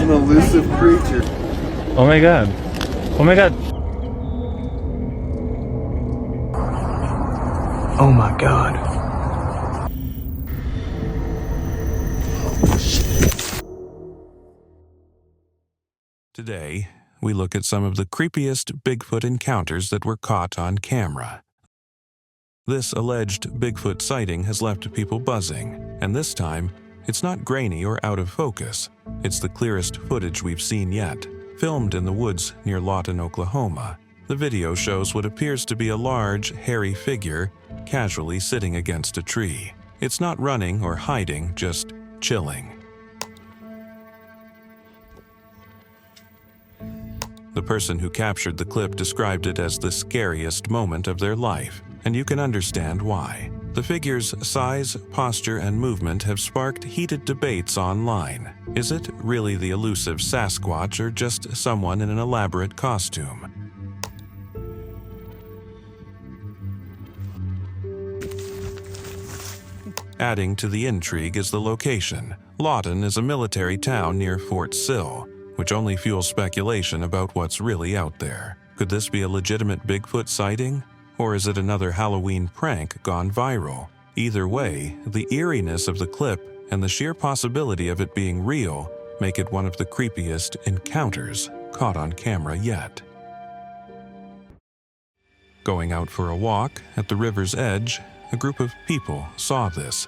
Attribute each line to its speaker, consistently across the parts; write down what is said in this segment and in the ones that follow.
Speaker 1: an elusive creature.
Speaker 2: Oh my god. Oh my god.
Speaker 3: Oh my god.
Speaker 4: Today, we look at some of the creepiest Bigfoot encounters that were caught on camera. This alleged Bigfoot sighting has left people buzzing, and this time, it's not grainy or out of focus. It's the clearest footage we've seen yet, filmed in the woods near Lawton, Oklahoma. The video shows what appears to be a large, hairy figure casually sitting against a tree. It's not running or hiding, just chilling. The person who captured the clip described it as the scariest moment of their life, and you can understand why. The figure's size, posture, and movement have sparked heated debates online. Is it really the elusive Sasquatch or just someone in an elaborate costume? Adding to the intrigue is the location. Lawton is a military town near Fort Sill, which only fuels speculation about what's really out there. Could this be a legitimate Bigfoot sighting? Or is it another Halloween prank gone viral? Either way, the eeriness of the clip and the sheer possibility of it being real make it one of the creepiest encounters caught on camera yet. Going out for a walk at the river's edge, a group of people saw this.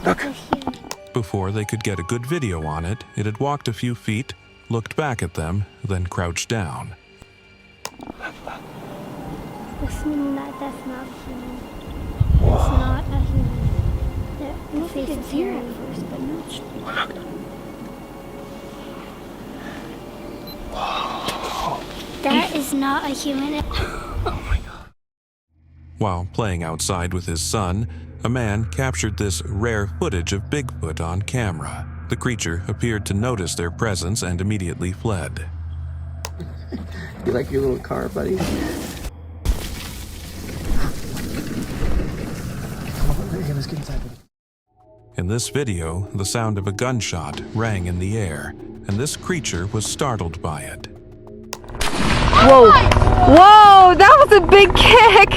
Speaker 1: Look.
Speaker 4: Before they could get a good video on it, it had walked a few feet, looked back at them, then crouched down.
Speaker 5: That's not human. It's not a human. The face is here at first, but not. That is not a human.
Speaker 1: Oh my god.
Speaker 4: While playing outside with his son, a man captured this rare footage of Bigfoot on camera. The creature appeared to notice their presence and immediately fled.
Speaker 1: You like your little car, buddy? Let's get inside.
Speaker 4: In this video, the sound of a gunshot rang in the air, and this creature was startled by it.
Speaker 6: Whoa! Whoa! That was a big kick!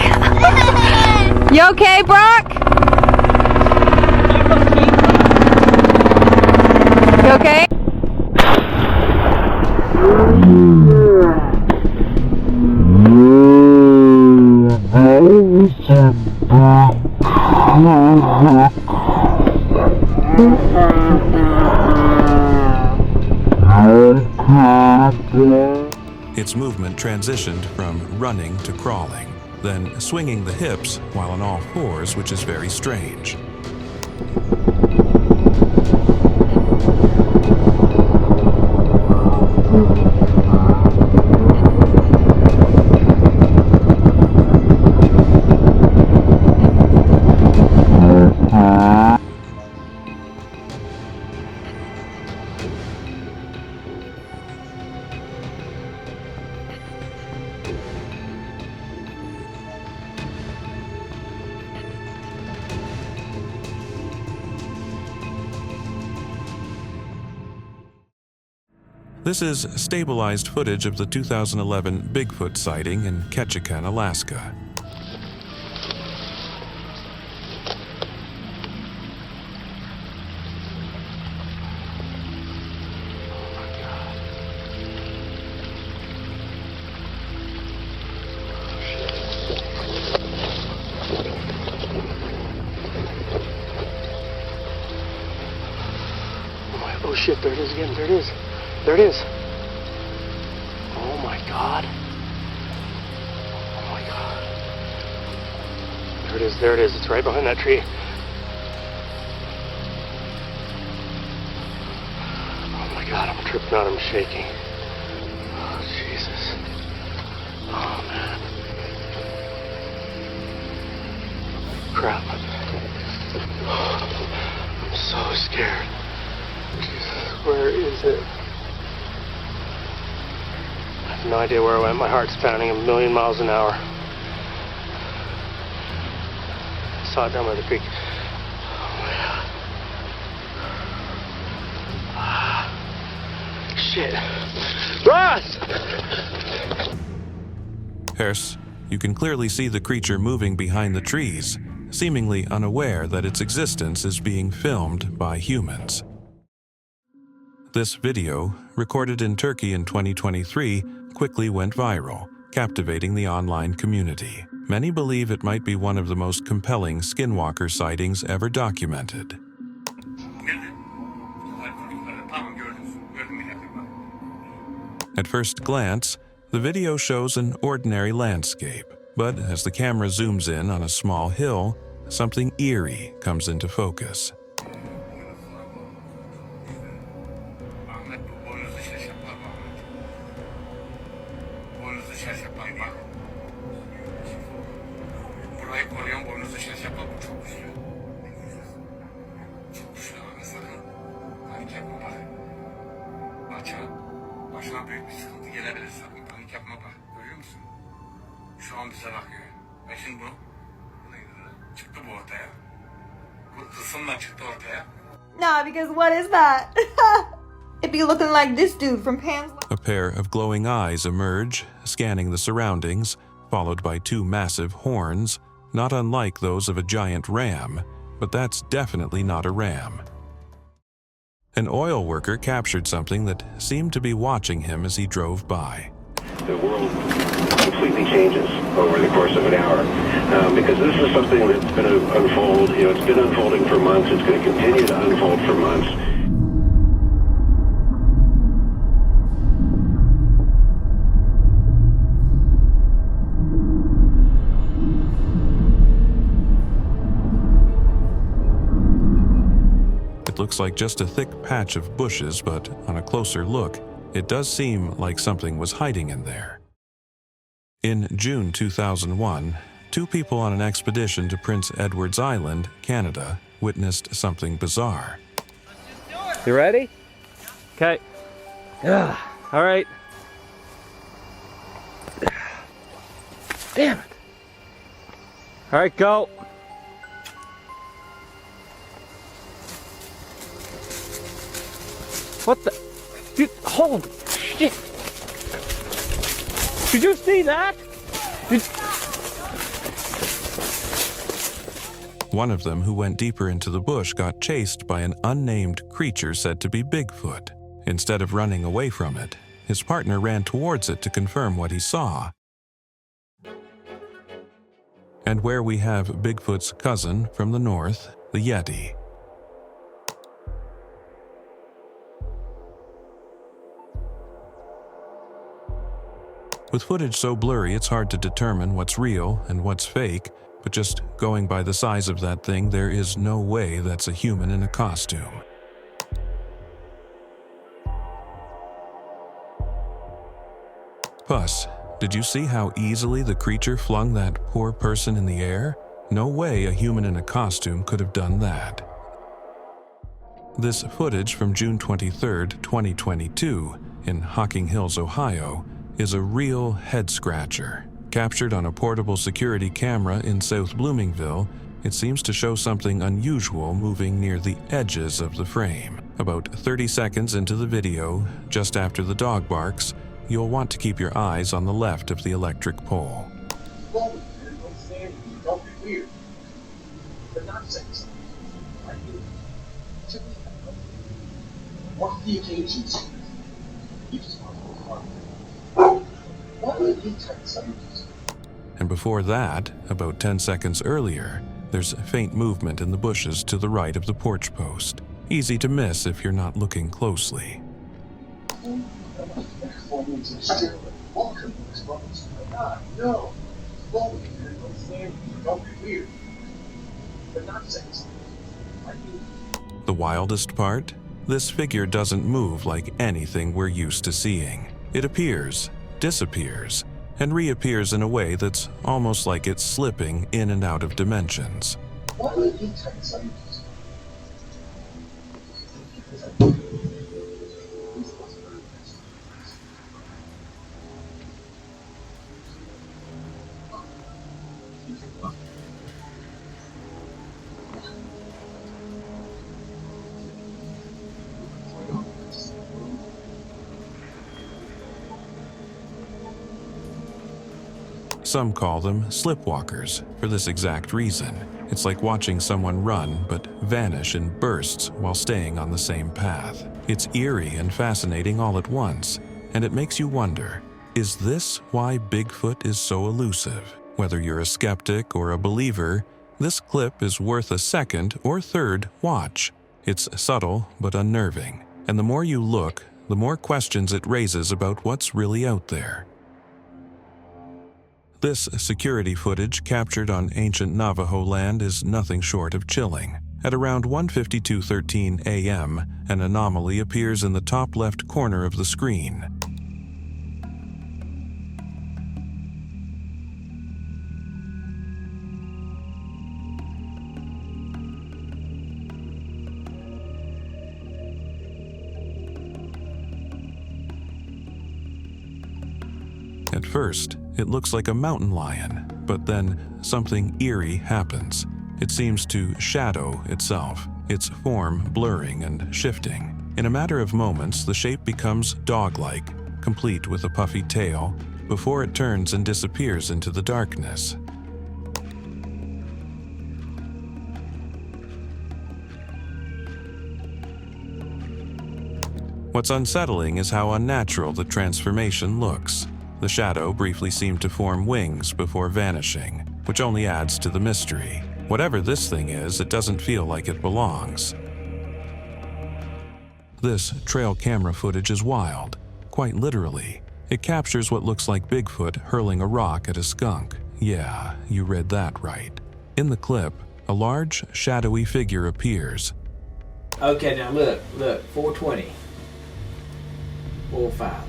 Speaker 6: You okay, Brock? You okay?
Speaker 4: Its movement transitioned from running to crawling, then swinging the hips while on all fours, which is very strange. This is stabilized footage of the 2011 Bigfoot sighting in Ketchikan, Alaska.
Speaker 3: Oh shit, there it is again, there it is. There it is. Oh my god. Oh my god. There it is, there it is. It's right behind that tree. Oh my god, I'm tripping out, I'm shaking. Oh Jesus. Oh man. Crap. I'm so scared. Jesus, where is it? I have no idea where I went. My heart's pounding 1,000,000 miles an hour. I saw it down by the creek. Oh my god. shit. Ross!
Speaker 4: Hers, you can clearly see the creature moving behind the trees, seemingly unaware that its existence is being filmed by humans. This video, recorded in Turkey in 2023, quickly went viral, captivating the online community. Many believe it might be one of the most compelling skinwalker sightings ever documented. At first glance, the video shows an ordinary landscape, but as the camera zooms in on a small hill, something eerie comes into focus.
Speaker 7: Başına büyük bir sıkıntı gelebilir. Sakın panik yapma bak. Görüyor musun? Şu an bize bakıyor. Ben şimdi bu çıktı bu ortaya. Bu tılsımla çıktı ortaya.
Speaker 6: Nah, because what is that? It be looking like this dude from Pam's.
Speaker 4: A pair of glowing eyes emerge, scanning the surroundings, followed by two massive horns, not unlike those of a giant ram, but that's definitely not a ram. An oil worker captured something that seemed to be watching him as he drove by.
Speaker 8: The world completely changes over the course of an hour because this is something that's going to unfold. You know, it's been unfolding for months. It's going to continue to unfold for months.
Speaker 4: It looks like just a thick patch of bushes, but on a closer look, it does seem like something was hiding in there. In June 2001, two people on an expedition to Prince Edward's Island, Canada, witnessed something bizarre.
Speaker 1: You ready? Okay. Yeah. All right. Damn it. All right, go. What the? Dude, holy shit. Did you see that?
Speaker 4: One of them, who went deeper into the bush, got chased by an unnamed creature said to be Bigfoot. Instead of running away from it, his partner ran towards it to confirm what he saw. And where we have Bigfoot's cousin from the north, the Yeti. With footage so blurry, it's hard to determine what's real and what's fake, but just going by the size of that thing, there is no way that's a human in a costume. Puss, did you see how easily the creature flung that poor person in the air? No way a human in a costume could have done that. This footage from June 23, 2022, in Hocking Hills, Ohio, is a real head-scratcher. Captured on a portable security camera in South Bloomingville, it seems to show something unusual moving near the edges of the frame. About 30 seconds into the video, just after the dog barks, you'll want to keep your eyes on the left of the electric pole.
Speaker 9: Don't be weird. They're not saying something. Like you. What the occasions? You just want to go far. Why would you try something?
Speaker 4: And before that, about 10 seconds earlier, there's faint movement in the bushes to the right of the porch post. Easy to miss if you're not looking closely.
Speaker 9: No. Don't be weird. They're not saying something. Like you.
Speaker 4: The wildest part? This figure doesn't move like anything we're used to seeing. It appears, disappears, and reappears in a way that's almost like it's slipping in and out of dimensions.
Speaker 9: Why would you try something?
Speaker 4: Some call them slipwalkers for this exact reason. It's like watching someone run but vanish in bursts while staying on the same path. It's eerie and fascinating all at once, and it makes you wonder, is this why Bigfoot is so elusive? Whether you're a skeptic or a believer, this clip is worth a second or third watch. It's subtle but unnerving, and the more you look, the more questions it raises about what's really out there. This security footage captured on ancient Navajo land is nothing short of chilling. At around 1:52:13 a.m., an anomaly appears in the top left corner of the screen. At first, it looks like a mountain lion, but then something eerie happens. It seems to shadow itself, its form blurring and shifting. In a matter of moments, the shape becomes dog-like, complete with a puffy tail, before it turns and disappears into the darkness. What's unsettling is how unnatural the transformation looks. The shadow briefly seemed to form wings before vanishing, which only adds to the mystery. Whatever this thing is, it doesn't feel like it belongs. This trail camera footage is wild, quite literally. It captures what looks like Bigfoot hurling a rock at a skunk. Yeah, you read that right. In the clip, a large, shadowy figure appears.
Speaker 10: Okay, now look, 420, 405.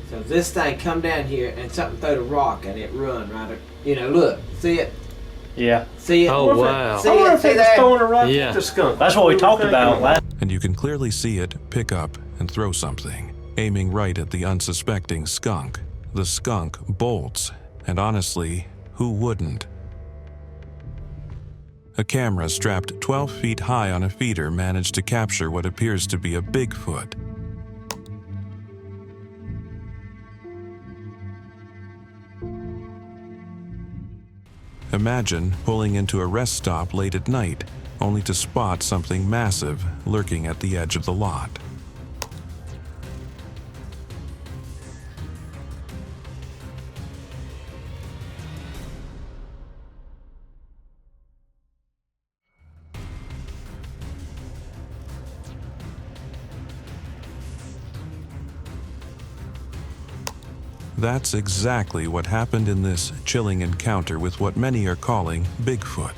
Speaker 10: So this thing come down here and something throw the rock and it run right. Look, see it?
Speaker 1: Yeah.
Speaker 10: See it?
Speaker 1: Oh, wow.
Speaker 10: See it? See that?
Speaker 1: Throwing a rock at the skunk. That's what we talked about last.
Speaker 4: And you can clearly see it pick up and throw something, aiming right at the unsuspecting skunk. The skunk bolts, and honestly, who wouldn't? A camera strapped 12 feet high on a feeder managed to capture what appears to be a Bigfoot. Imagine pulling into a rest stop late at night, only to spot something massive lurking at the edge of the lot. That's exactly what happened in this chilling encounter with what many are calling Bigfoot.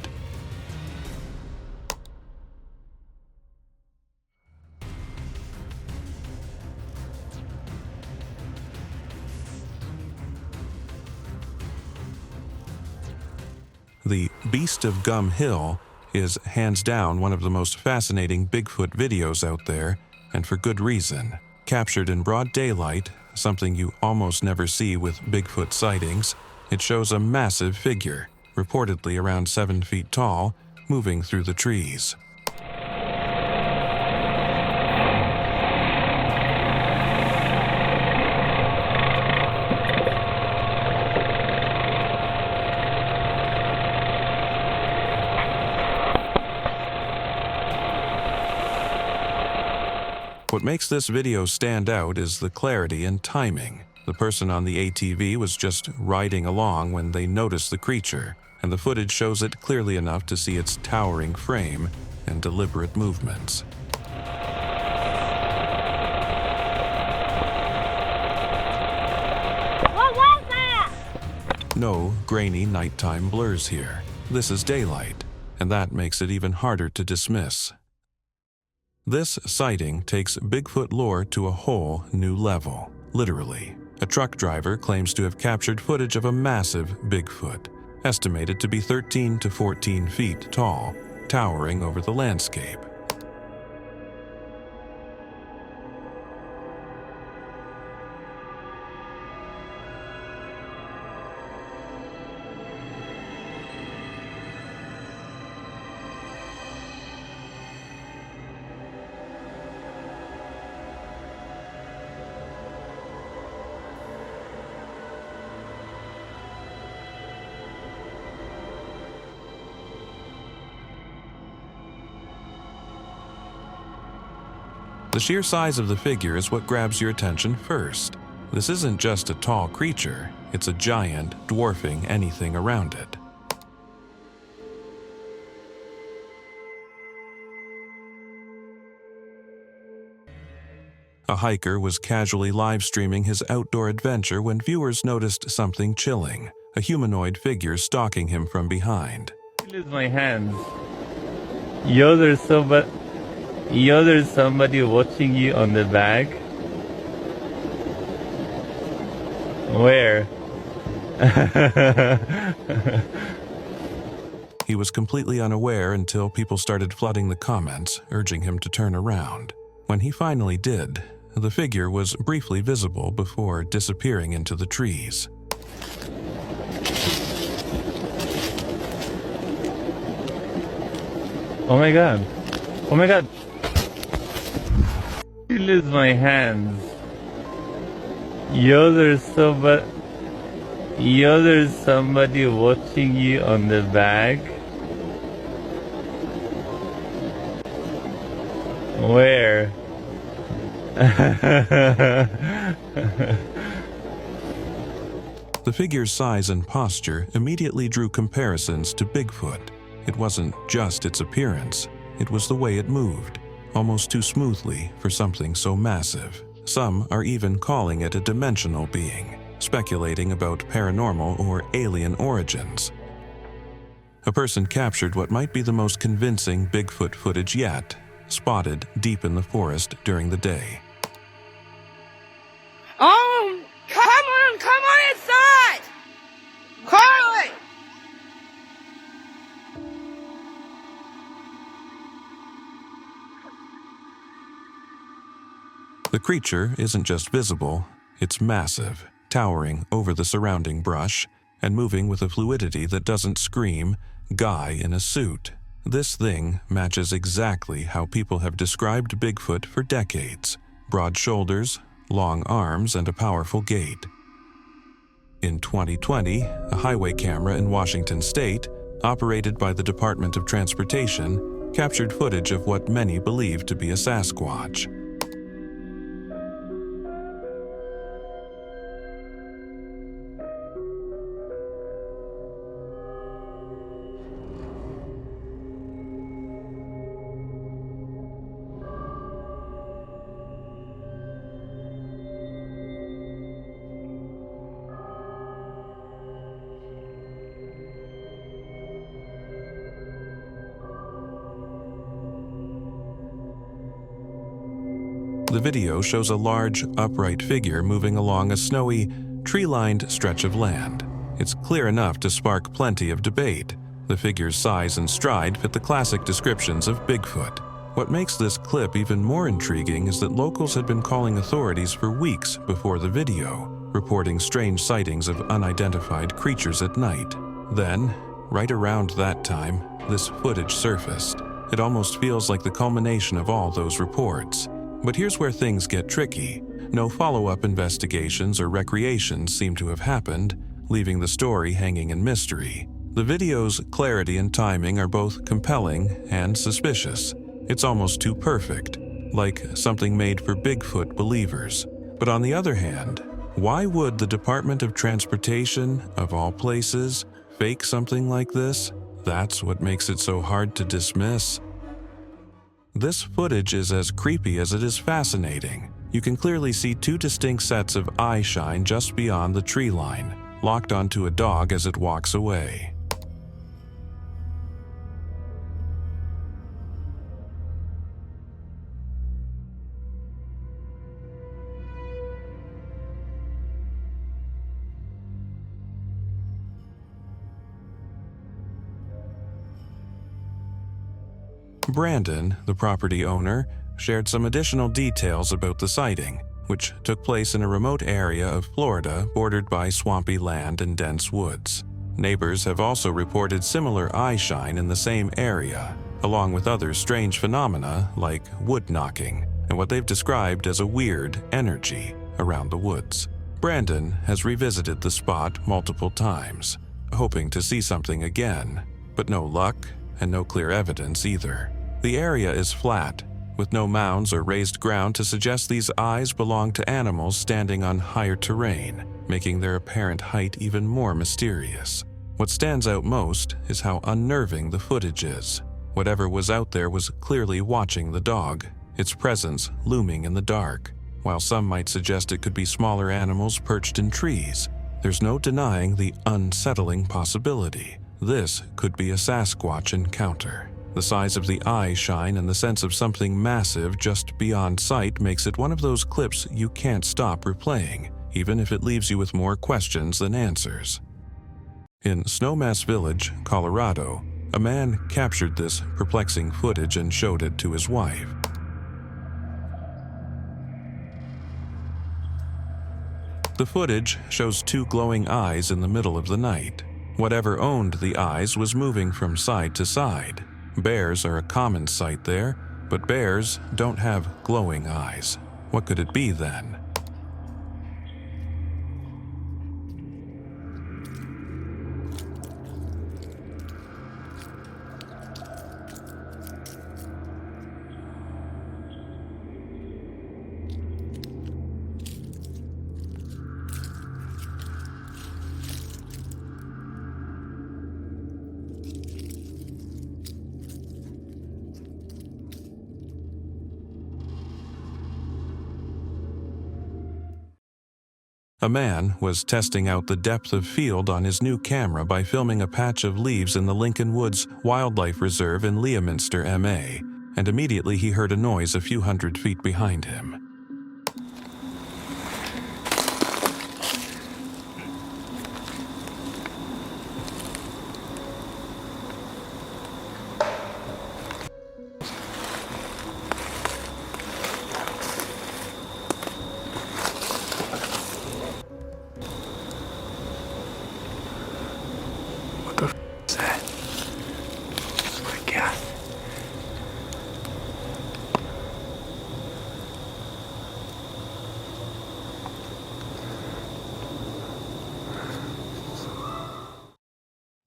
Speaker 4: The Beast of Gum Hill is hands down one of the most fascinating Bigfoot videos out there, and for good reason. Captured in broad daylight, something you almost never see with Bigfoot sightings, it shows a massive figure, reportedly around 7 feet tall, moving through the trees. What makes this video stand out is the clarity and timing. The person on the ATV was just riding along when they noticed the creature, and the footage shows it clearly enough to see its towering frame and deliberate movements.
Speaker 5: What was that?
Speaker 4: No grainy nighttime blurs here. This is daylight, and that makes it even harder to dismiss. This sighting takes Bigfoot lore to a whole new level, literally. A truck driver claims to have captured footage of a massive Bigfoot, estimated to be 13 to 14 feet tall, towering over the landscape. The sheer size of the figure is what grabs your attention first. This isn't just a tall creature, it's a giant, dwarfing anything around it. A hiker was casually live-streaming his outdoor adventure when viewers noticed something chilling, a humanoid figure stalking him from behind.
Speaker 2: Lose my hands. There's somebody watching you on the bag. Where?
Speaker 4: He was completely unaware until people started flooding the comments, urging him to turn around. When he finally did, the figure was briefly visible before disappearing into the trees.
Speaker 2: Oh my god. Oh my god. I lose my hands. There's somebody watching you on the bag. Where?
Speaker 4: The figure's size and posture immediately drew comparisons to Bigfoot. It wasn't just its appearance, it was the way it moved, almost too smoothly for something so massive. Some are even calling it a dimensional being, speculating about paranormal or alien origins. A person captured what might be the most convincing Bigfoot footage yet, spotted deep in the forest during the day.
Speaker 6: Oh, come on inside! Carly!
Speaker 4: The creature isn't just visible, it's massive, towering over the surrounding brush, and moving with a fluidity that doesn't scream, "Guy in a suit." This thing matches exactly how people have described Bigfoot for decades: broad shoulders, long arms, and a powerful gait. In 2020, a highway camera in Washington state, operated by the Department of Transportation, captured footage of what many believe to be a Sasquatch. The video shows a large, upright figure moving along a snowy, tree-lined stretch of land. It's clear enough to spark plenty of debate. The figure's size and stride fit the classic descriptions of Bigfoot. What makes this clip even more intriguing is that locals had been calling authorities for weeks before the video, reporting strange sightings of unidentified creatures at night. Then, right around that time, this footage surfaced. It almost feels like the culmination of all those reports. But here's where things get tricky. No follow-up investigations or recreations seem to have happened, leaving the story hanging in mystery. The video's clarity and timing are both compelling and suspicious. It's almost too perfect, like something made for Bigfoot believers. But on the other hand, why would the Department of Transportation, of all places, fake something like this? That's what makes it so hard to dismiss. This footage is as creepy as it is fascinating. You can clearly see two distinct sets of eye shine just beyond the tree line, locked onto a dog as it walks away. Brandon, the property owner, shared some additional details about the sighting, which took place in a remote area of Florida bordered by swampy land and dense woods. Neighbors have also reported similar eye shine in the same area, along with other strange phenomena like wood knocking and what they've described as a weird energy around the woods. Brandon has revisited the spot multiple times, hoping to see something again, but no luck and no clear evidence either. The area is flat, with no mounds or raised ground to suggest these eyes belong to animals standing on higher terrain, making their apparent height even more mysterious. What stands out most is how unnerving the footage is. Whatever was out there was clearly watching the dog, its presence looming in the dark. While some might suggest it could be smaller animals perched in trees, there's no denying the unsettling possibility. This could be a Sasquatch encounter. The size of the eye shine and the sense of something massive just beyond sight makes it one of those clips you can't stop replaying, even if it leaves you with more questions than answers. In Snowmass Village, Colorado, a man captured this perplexing footage and showed it to his wife. The footage shows two glowing eyes in the middle of the night. Whatever owned the eyes was moving from side to side. Bears are a common sight there, but bears don't have glowing eyes. What could it be then? A man was testing out the depth of field on his new camera by filming a patch of leaves in the Lincoln Woods Wildlife Reserve in Leominster, MA, and immediately he heard a noise a few hundred feet behind him.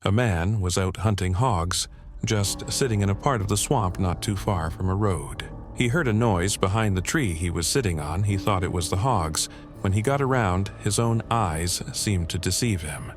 Speaker 4: A man was out hunting hogs, just sitting in a part of the swamp not too far from a road. He heard a noise behind the tree he was sitting on. He thought it was the hogs. When he got around, his own eyes seemed to deceive him.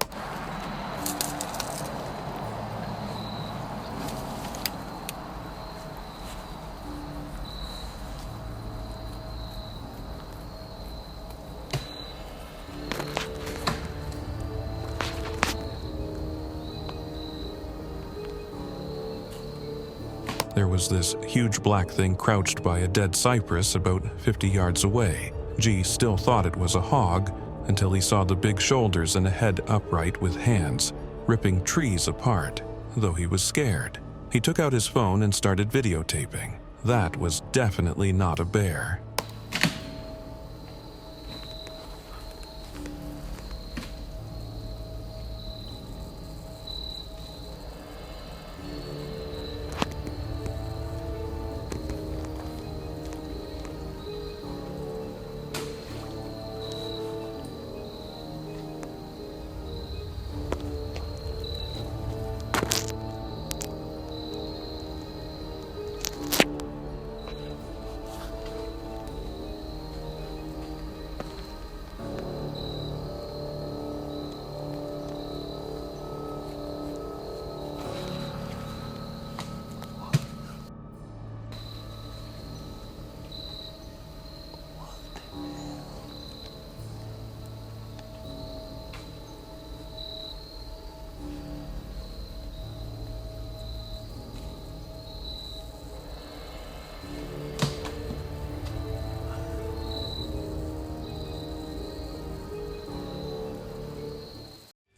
Speaker 4: There was this huge black thing crouched by a dead cypress about 50 yards away. G still thought it was a hog until he saw the big shoulders and a head upright with hands, ripping trees apart, though he was scared. He took out his phone and started videotaping. That was definitely not a bear.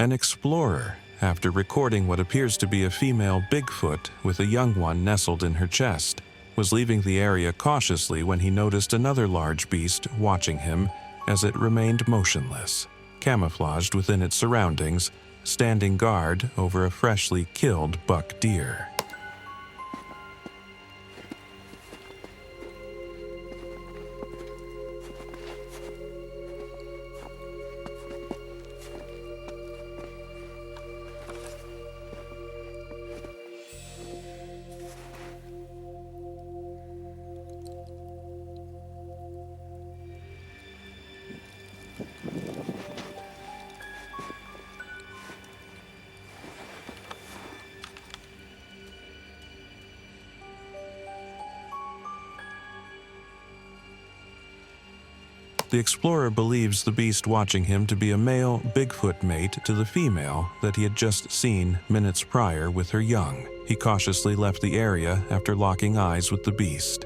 Speaker 4: An explorer, after recording what appears to be a female Bigfoot with a young one nestled in her chest, was leaving the area cautiously when he noticed another large beast watching him as it remained motionless, camouflaged within its surroundings, standing guard over a freshly killed buck deer. The explorer believes the beast watching him to be a male Bigfoot mate to the female that he had just seen minutes prior with her young. He cautiously left the area after locking eyes with the beast.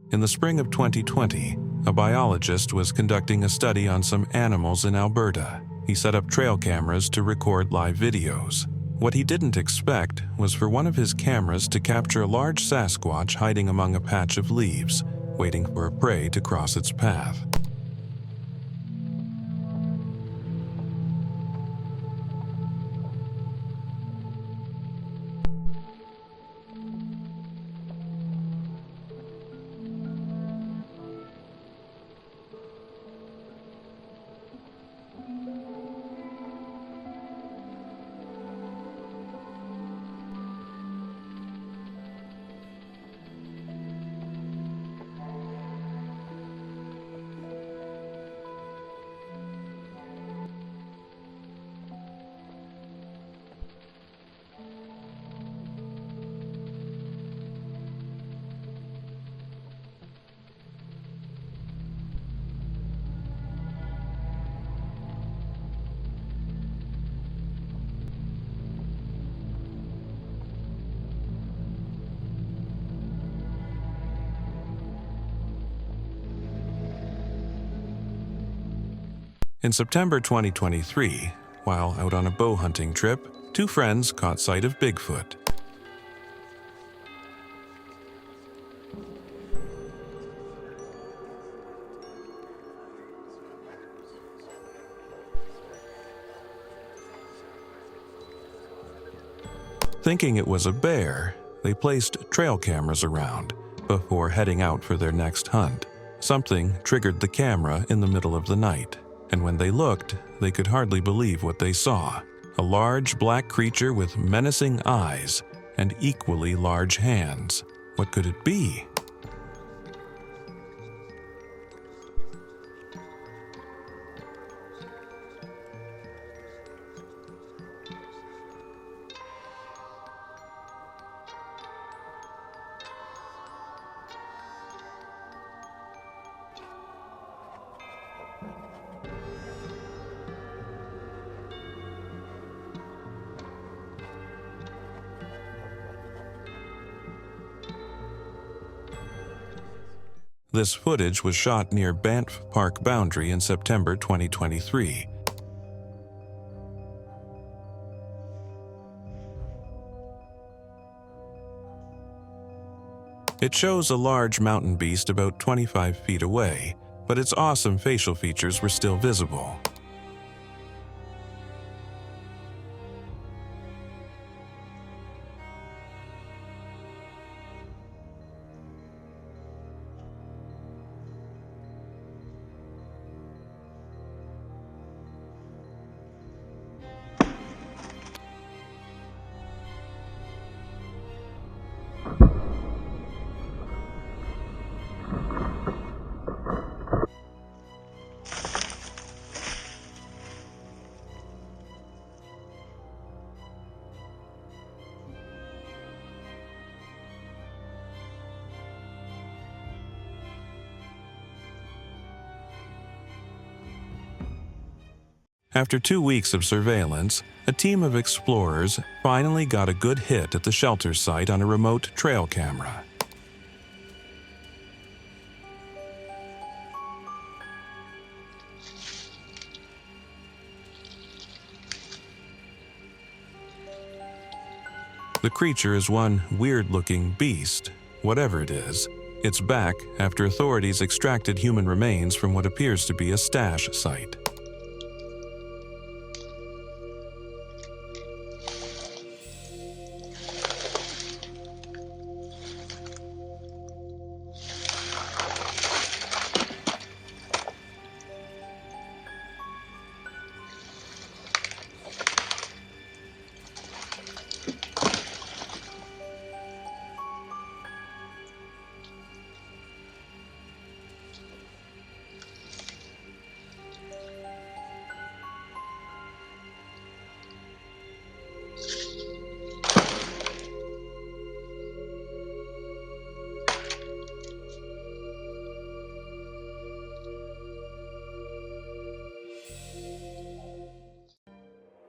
Speaker 4: In the spring of 2020, a biologist was conducting a study on some animals in Alberta. He set up trail cameras to record live videos. What he didn't expect was for one of his cameras to capture a large Sasquatch hiding among a patch of leaves, waiting for a prey to cross its path. In September 2023, while out on a bow hunting trip, two friends caught sight of Bigfoot. Thinking it was a bear, they placed trail cameras around before heading out for their next hunt. Something triggered the camera in the middle of the night, and when they looked, they could hardly believe what they saw. A large black creature with menacing eyes and equally large hands. What could it be? This footage was shot near Banff Park boundary in September 2023. It shows a large mountain beast about 25 feet away, but its awesome facial features were still visible. After 2 weeks of surveillance, a team of explorers finally got a good hit at the shelter site on a remote trail camera. The creature is one weird-looking beast. Whatever it is, it's back after authorities extracted human remains from what appears to be a stash site.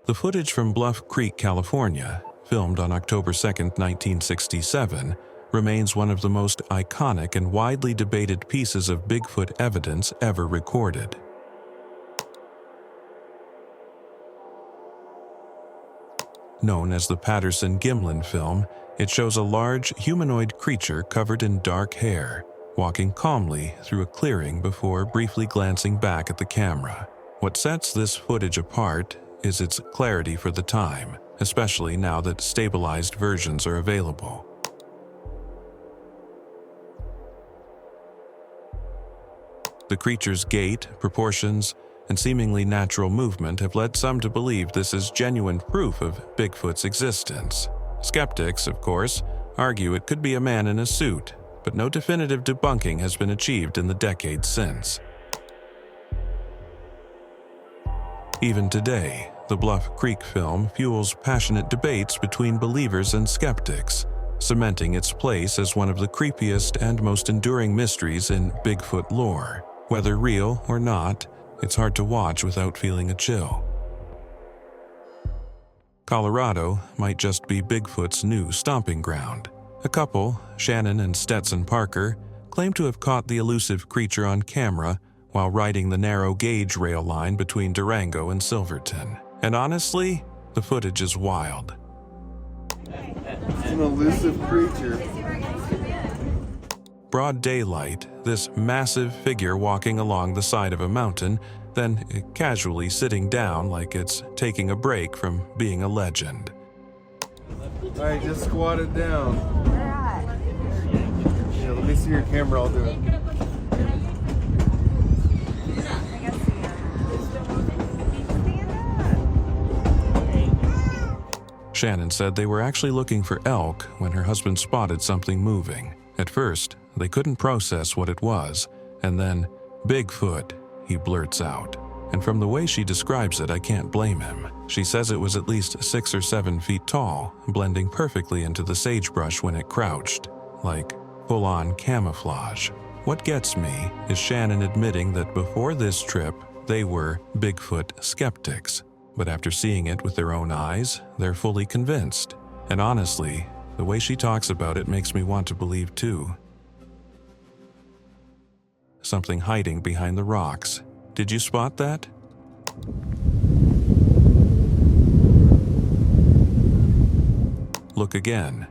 Speaker 4: The footage from Bluff Creek, California, filmed on October 2, 1967, remains one of the most iconic and widely debated pieces of Bigfoot evidence ever recorded. Known as the Patterson-Gimlin film, it shows a large humanoid creature covered in dark hair, walking calmly through a clearing before briefly glancing back at the camera. What sets this footage apart is its clarity for the time, especially now that stabilized versions are available. The creature's gait, proportions, and seemingly natural movement have led some to believe this is genuine proof of Bigfoot's existence. Skeptics, of course, argue it could be a man in a suit, but no definitive debunking has been achieved in the decades since. Even today, the Bluff Creek film fuels passionate debates between believers and skeptics, cementing its place as one of the creepiest and most enduring mysteries in Bigfoot lore. Whether real or not, it's hard to watch without feeling a chill. Colorado might just be Bigfoot's new stomping ground. A couple, Shannon and Stetson Parker, claim to have caught the elusive creature on camera while riding the narrow gauge rail line between Durango and Silverton. And honestly, the footage is wild.
Speaker 11: It's an elusive creature.
Speaker 4: Broad daylight, this massive figure walking along the side of a mountain, then casually sitting down like it's taking a break from being a legend.
Speaker 11: All right, just squat it down. Yeah, let me see your camera, I'll do it.
Speaker 4: Shannon said they were actually looking for elk when her husband spotted something moving. At first, they couldn't process what it was, and then, "Bigfoot," he blurts out. And from the way she describes it, I can't blame him. She says it was at least 6 or 7 feet tall, blending perfectly into the sagebrush when it crouched, like full-on camouflage. What gets me is Shannon admitting that before this trip, they were Bigfoot skeptics. But after seeing it with their own eyes, they're fully convinced. And honestly, the way she talks about it makes me want to believe too. Something hiding behind the rocks. Did you spot that? Look again.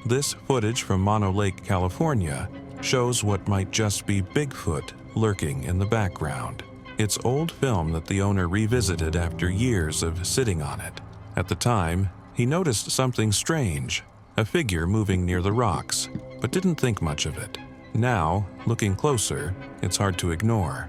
Speaker 4: This footage from Mono Lake, California, shows what might just be Bigfoot lurking in the background. It's old film that the owner revisited after years of sitting on it. At the time, he noticed something strange, a figure moving near the rocks, but didn't think much of it. Now, looking closer, it's hard to ignore.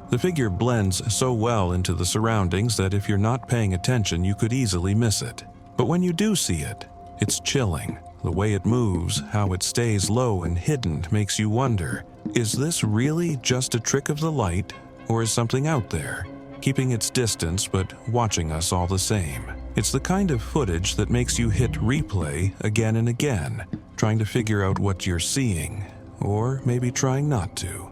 Speaker 4: The figure blends so well into the surroundings that if you're not paying attention, you could easily miss it. But when you do see it, it's chilling. The way it moves, how it stays low and hidden makes you wonder, is this really just a trick of the light, or is something out there, keeping its distance but watching us all the same? It's the kind of footage that makes you hit replay again and again, trying to figure out what you're seeing, or maybe trying not to.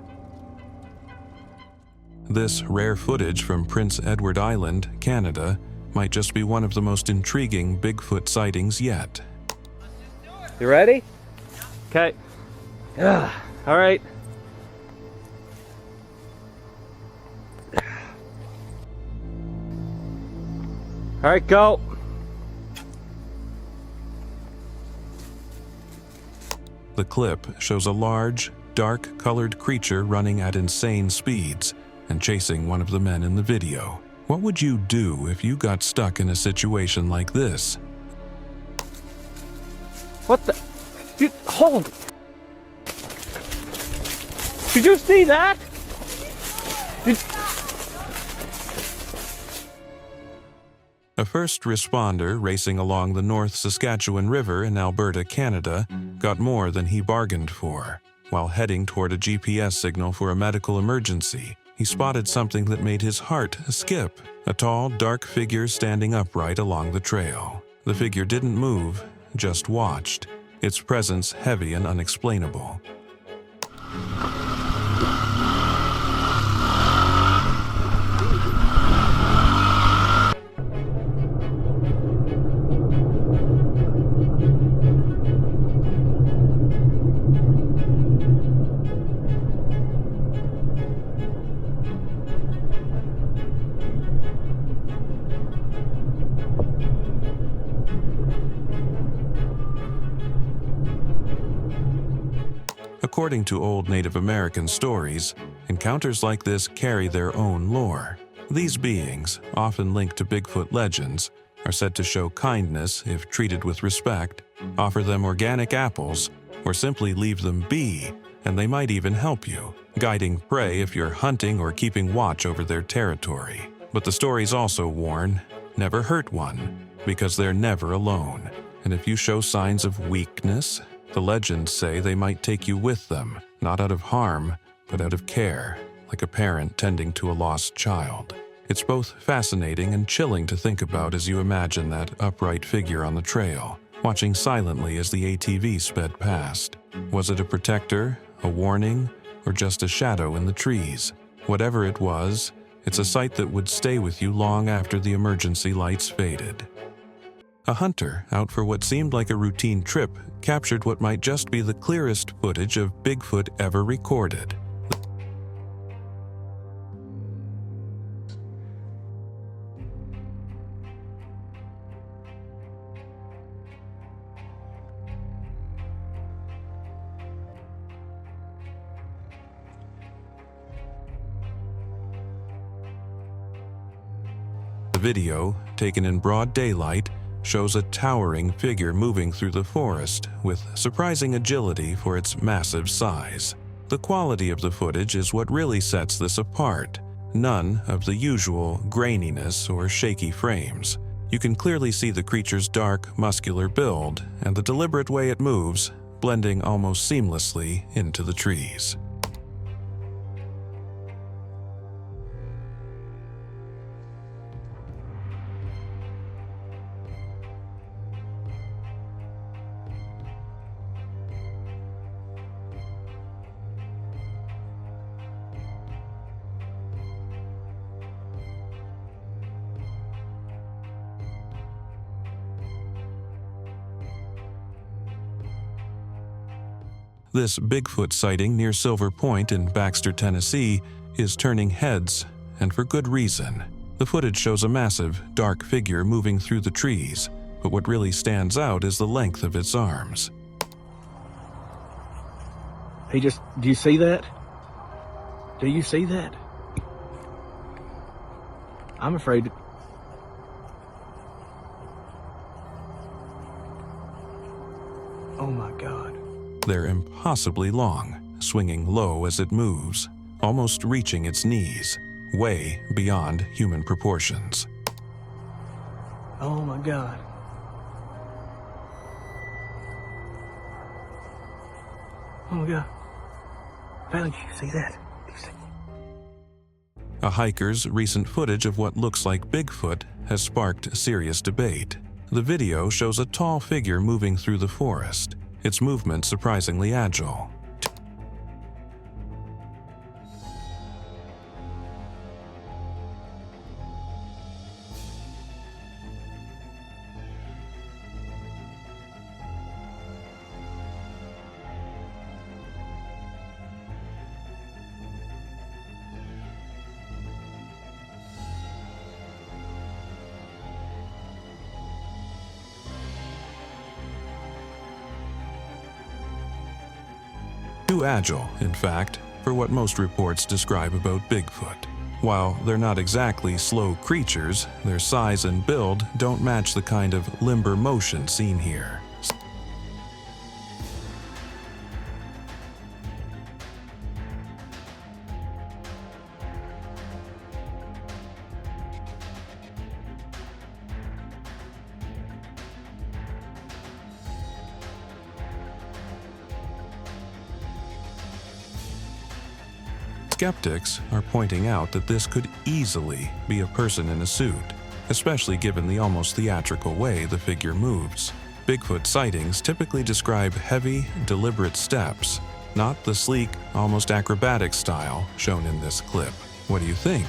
Speaker 4: This rare footage from Prince Edward Island, Canada, might just be one of the most intriguing Bigfoot sightings yet.
Speaker 1: You ready? Okay. All right. All right, go.
Speaker 4: The clip shows a large, dark-colored creature running at insane speeds and chasing one of the men in the video. What would you do if you got stuck in a situation like this?
Speaker 1: What the? Hold! Did you see that?
Speaker 4: A first responder racing along the North Saskatchewan River in Alberta, Canada, got more than he bargained for. While heading toward a GPS signal for a medical emergency, he spotted something that made his heart skip. A tall, dark figure standing upright along the trail. The figure didn't move, just watched, its presence heavy and unexplainable. According to old Native American stories, encounters like this carry their own lore. These beings, often linked to Bigfoot legends, are said to show kindness if treated with respect, offer them organic apples, or simply leave them be, and they might even help you, guiding prey if you're hunting or keeping watch over their territory. But the stories also warn, never hurt one, because they're never alone. And if you show signs of weakness, the legends say they might take you with them, not out of harm, but out of care, like a parent tending to a lost child. It's both fascinating and chilling to think about as you imagine that upright figure on the trail, watching silently as the ATV sped past. Was it a protector, a warning, or just a shadow in the trees? Whatever it was, it's a sight that would stay with you long after the emergency lights faded. A hunter, out for what seemed like a routine trip, captured what might just be the clearest footage of Bigfoot ever recorded. The video, taken in broad daylight, shows a towering figure moving through the forest with surprising agility for its massive size. The quality of the footage is what really sets this apart. None of the usual graininess or shaky frames. You can clearly see the creature's dark, muscular build and the deliberate way it moves, blending almost seamlessly into the trees. This Bigfoot sighting near Silver Point in Baxter, Tennessee, is turning heads, and for good reason. The footage shows a massive, dark figure moving through the trees, but what really stands out is the length of its arms.
Speaker 12: Do you see that? Do you see that? I'm afraid. Oh my God.
Speaker 4: They're impossibly long, swinging low as it moves, almost reaching its knees. way beyond human proportions.
Speaker 12: Oh my God. Oh my God. Valley, did you see that? Did you see?
Speaker 4: A hiker's recent footage of what looks like Bigfoot has sparked serious debate. The video shows a tall figure moving through the forest, its movement surprisingly agile. Too agile, in fact, for what most reports describe about Bigfoot. While they're not exactly slow creatures, their size and build don't match the kind of limber motion seen here. Skeptics are pointing out that this could easily be a person in a suit, especially given the almost theatrical way the figure moves. Bigfoot sightings typically describe heavy, deliberate steps, not the sleek, almost acrobatic style shown in this clip. What do you think?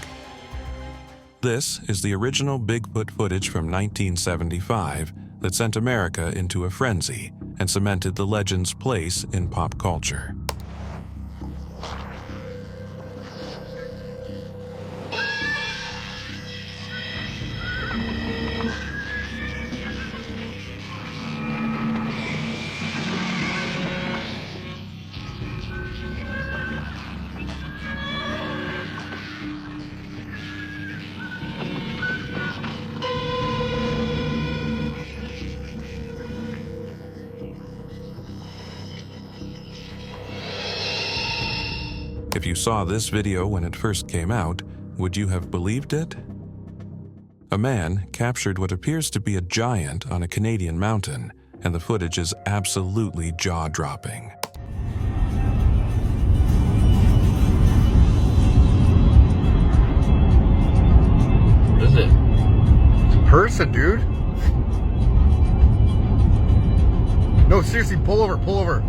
Speaker 4: This is the original Bigfoot footage from 1975 that sent America into a frenzy and cemented the legend's place in pop culture. If you saw this video when it first came out, would you have believed it? A man captured what appears to be a giant on a Canadian mountain, and the footage is absolutely jaw-dropping.
Speaker 13: What is it? It's a person, dude. No, seriously, pull over, pull over.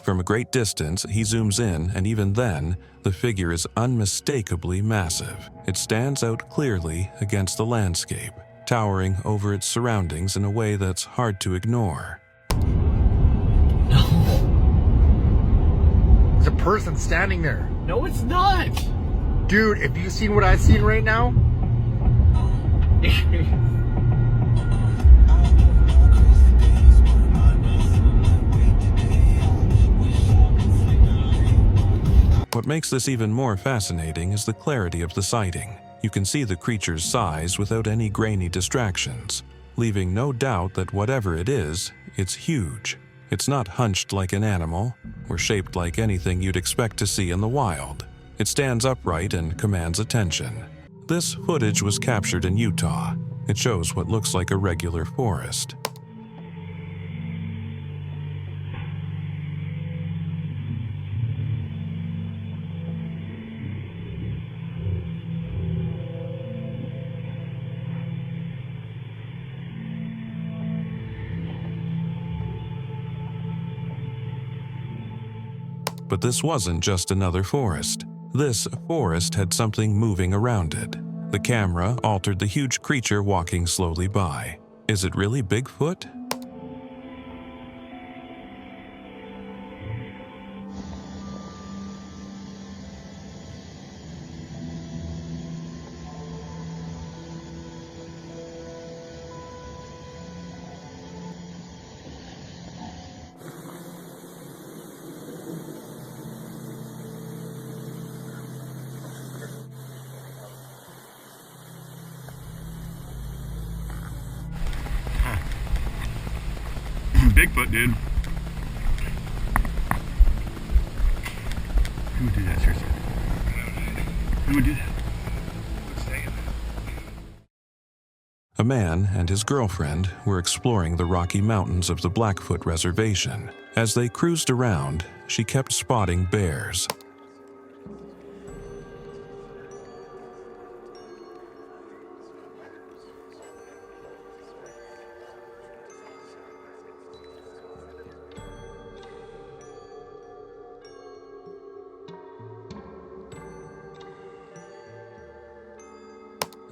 Speaker 4: From a great distance, he zooms in, and even then, the figure is unmistakably massive. It stands out clearly against the landscape, towering over its surroundings in a way that's hard to ignore.
Speaker 13: No. There's a person standing there.
Speaker 2: No, it's not.
Speaker 13: Dude, if you've seen what I've seen right now,
Speaker 4: What makes this even more fascinating is the clarity of the sighting. You can see the creature's size without any grainy distractions, leaving no doubt that whatever it is, it's huge. It's not hunched like an animal, or shaped like anything you'd expect to see in the wild. It stands upright and commands attention. This footage was captured in Utah. It shows what looks like a regular forest. But this wasn't just another forest. This forest had something moving around it. The camera altered the huge creature walking slowly by. Is it really Bigfoot?
Speaker 13: Bigfoot, dude. Who would do that, seriously?
Speaker 11: Who did it?
Speaker 4: A man and his girlfriend were exploring the Rocky Mountains of the Blackfoot Reservation. As they cruised around, she kept spotting bears.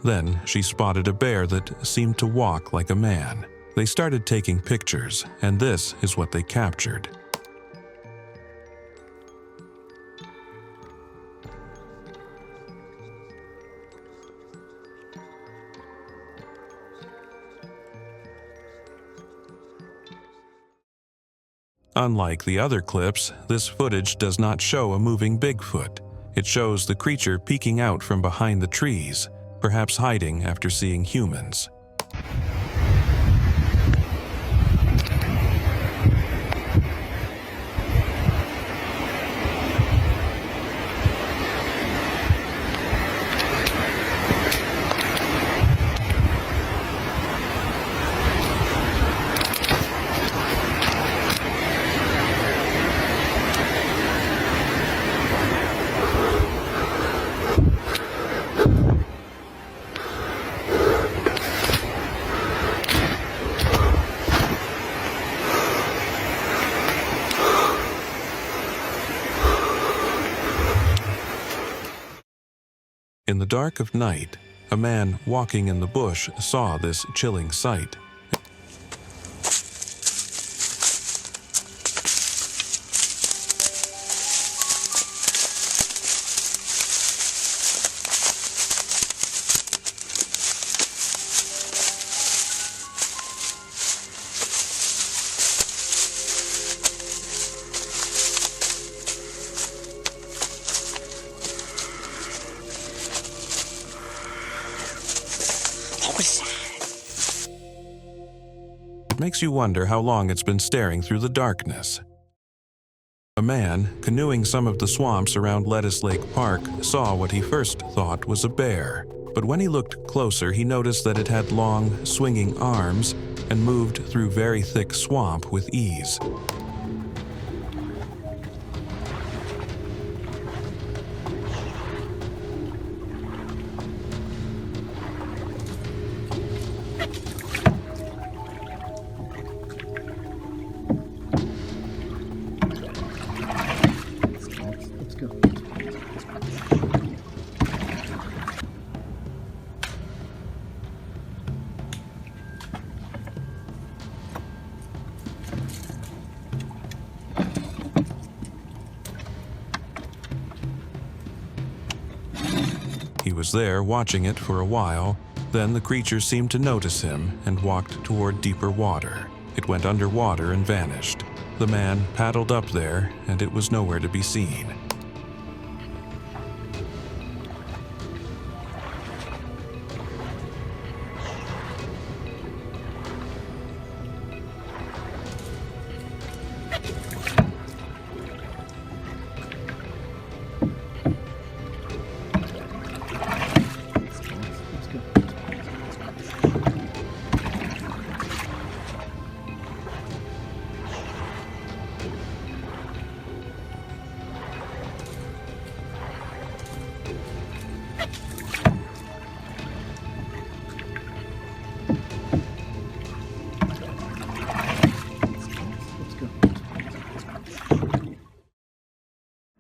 Speaker 4: Then she spotted a bear that seemed to walk like a man. They started taking pictures, and this is what they captured. Unlike the other clips, this footage does not show a moving Bigfoot. It shows the creature peeking out from behind the trees, perhaps hiding after seeing humans. In the dark of night, a man walking in the bush saw this chilling sight. It makes you wonder how long it's been staring through the darkness. A man, canoeing some of the swamps around Lettuce Lake Park, saw what he first thought was a bear. But when he looked closer, he noticed that it had long, swinging arms and moved through very thick swamp with ease. He was there watching it for a while. Then the creature seemed to notice him and walked toward deeper water. It went underwater and vanished. The man paddled up there, and it was nowhere to be seen.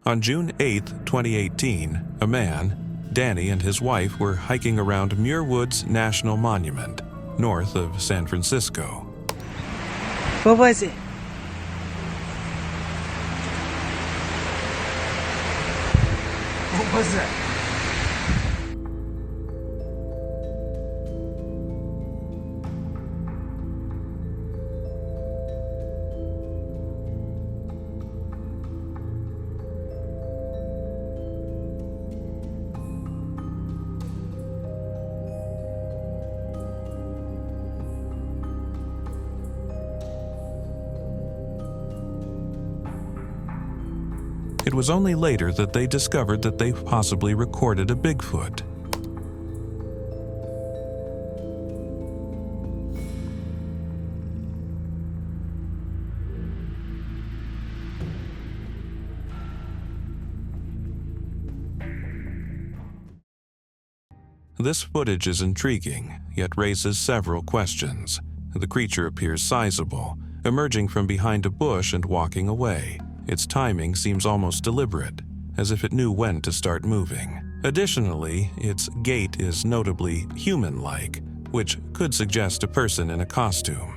Speaker 4: On June 8, 2018, a man, Danny, and his wife were hiking around Muir Woods National Monument, north of San Francisco.
Speaker 14: What was it? What was that?
Speaker 4: It was only later that they discovered that they possibly recorded a Bigfoot. This footage is intriguing, yet raises several questions. The creature appears sizable, emerging from behind a bush and walking away. Its timing seems almost deliberate, as if it knew when to start moving. Additionally, its gait is notably human-like, which could suggest a person in a costume.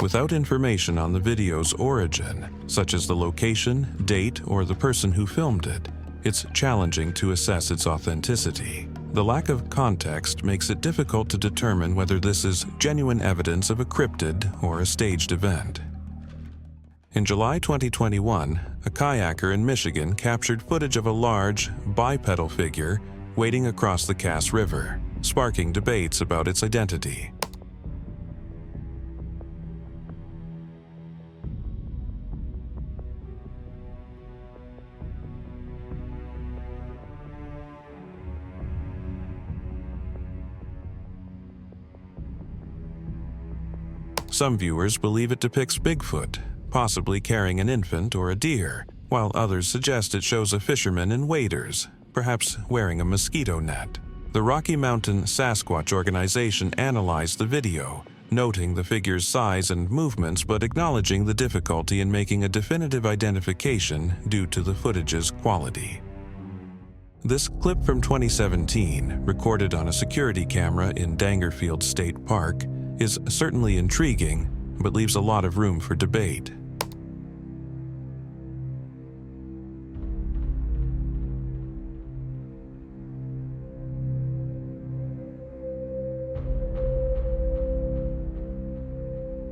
Speaker 4: Without information on the video's origin, such as the location, date, or the person who filmed it, it's challenging to assess its authenticity. The lack of context makes it difficult to determine whether this is genuine evidence of a cryptid or a staged event. In July 2021, a kayaker in Michigan captured footage of a large, bipedal figure wading across the Cass River, sparking debates about its identity. Some viewers believe it depicts Bigfoot, possibly carrying an infant or a deer, while others suggest it shows a fisherman in waders, perhaps wearing a mosquito net. The Rocky Mountain Sasquatch organization analyzed the video, noting the figure's size and movements but acknowledging the difficulty in making a definitive identification due to the footage's quality. This clip from 2017, recorded on a security camera in Dangerfield State Park, is certainly intriguing, but leaves a lot of room for debate.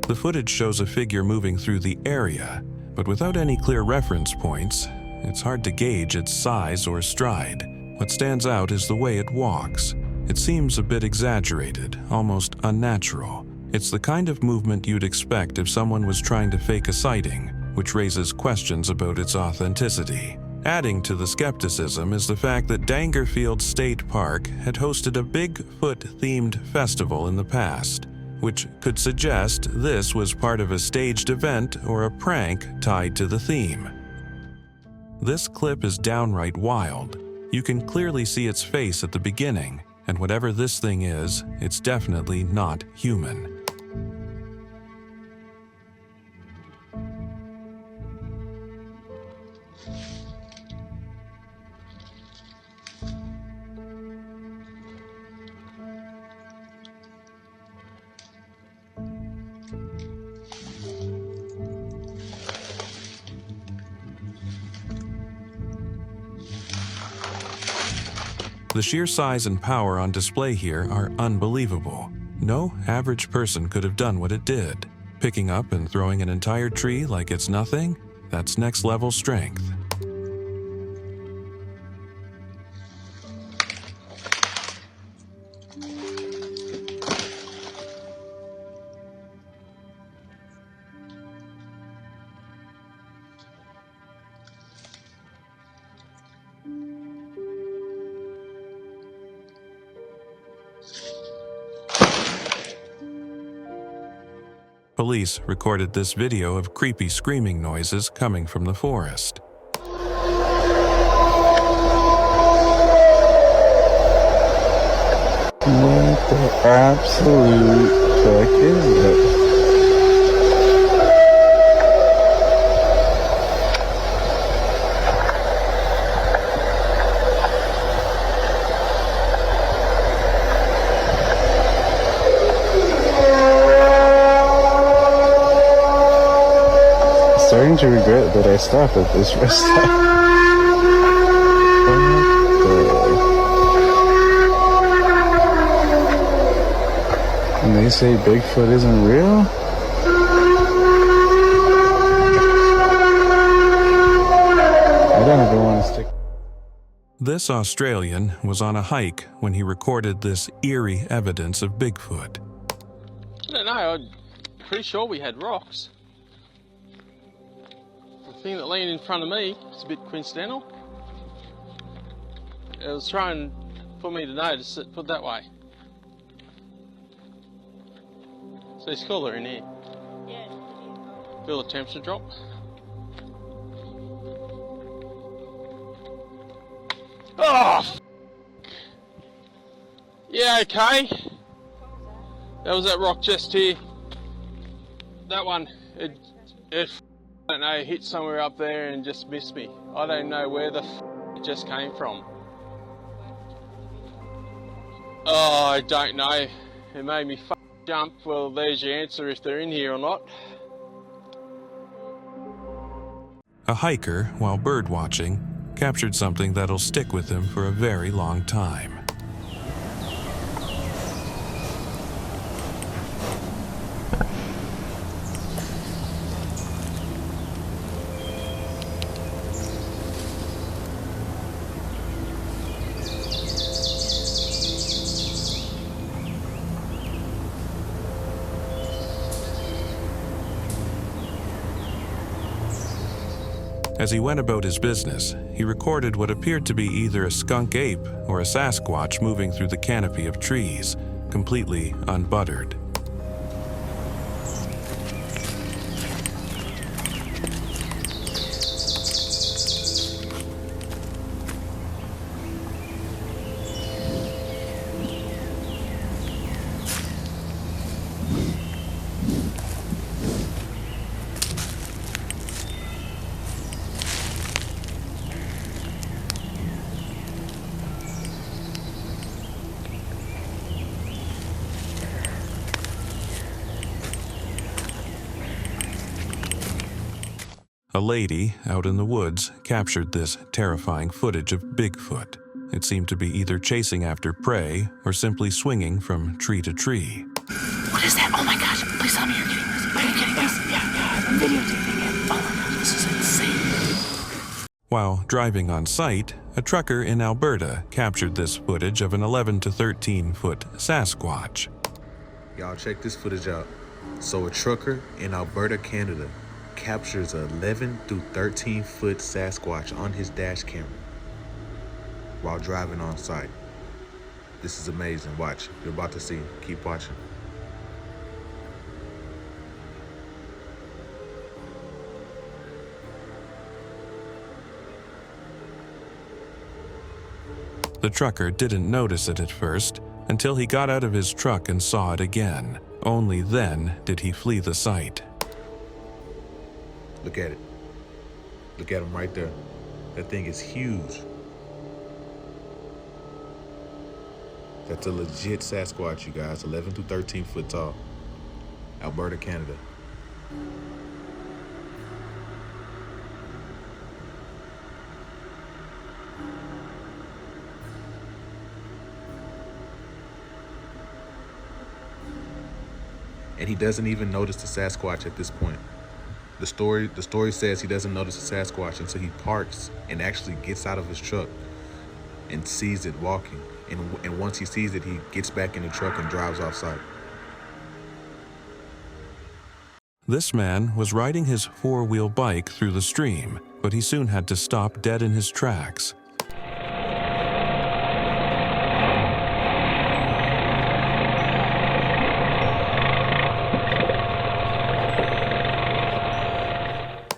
Speaker 4: The footage shows a figure moving through the area, but without any clear reference points, it's hard to gauge its size or stride. What stands out is the way it walks. It seems a bit exaggerated, almost unnatural. It's the kind of movement you'd expect if someone was trying to fake a sighting, which raises questions about its authenticity. Adding to the skepticism is the fact that Dangerfield State Park had hosted a Bigfoot-themed festival in the past, which could suggest this was part of a staged event or a prank tied to the theme. This clip is downright wild. You can clearly see its face at the beginning, and whatever this thing is, it's definitely not human. The sheer size and power on display here are unbelievable. No average person could have done what it did. Picking up and throwing an entire tree like it's nothing, that's next-level strength. Police recorded this video of creepy screaming noises coming from the forest.
Speaker 15: What the absolute fuck is that? Starting to regret that I stopped at this rest stop. And they say Bigfoot isn't real?
Speaker 4: This Australian was on a hike when he recorded this eerie evidence of Bigfoot.
Speaker 16: I don't know, I'm pretty sure we had rocks. The thing that leaned in front of me is a bit coincidental. It was trying for me to notice it, put that way. So it's cooler in here. Yeah. Feel the temperature drop? Oh! Yeah, okay. That was that rock just here. That one, it I don't know, hit somewhere up there and just missed me. I don't know where the it just came from. Oh, I don't know. It made me jump. Well, there's your answer if they're in here or not.
Speaker 4: A hiker, while bird watching, captured something that'll stick with him for a very long time. As he went about his business, he recorded what appeared to be either a skunk ape or a Sasquatch moving through the canopy of trees, completely unbuttered. A lady out in the woods captured this terrifying footage of Bigfoot. It seemed to be either chasing after prey or simply swinging from tree to tree.
Speaker 14: What is that? Oh my gosh, please tell me you're getting this. Are you getting this? Yeah, I'm videotaping it. Oh my gosh, this is insane.
Speaker 4: While driving on site, a trucker in Alberta captured this footage of an 11 to 13 foot Sasquatch.
Speaker 17: Y'all check this footage out. So a trucker in Alberta, Canada captures an 11 through 13 foot Sasquatch on his dash camera while driving on site. This is amazing. Watch. You're about to see. Keep watching.
Speaker 4: The trucker didn't notice it at first until he got out of his truck and saw it again. Only then did he flee the site.
Speaker 17: Look at it. Look at him right there. That thing is huge. That's a legit Sasquatch, you guys. 11 to 13 foot tall. Alberta, Canada. And he doesn't even notice the Sasquatch at this point. The story says he doesn't notice the Sasquatch until he parks and actually gets out of his truck and sees it walking. And once he sees it, he gets back in the truck and drives off site.
Speaker 4: This man was riding his four-wheel bike through the stream, but he soon had to stop dead in his tracks.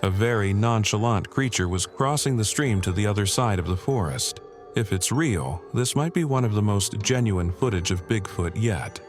Speaker 4: A very nonchalant creature was crossing the stream to the other side of the forest. If it's real, this might be one of the most genuine footage of Bigfoot yet.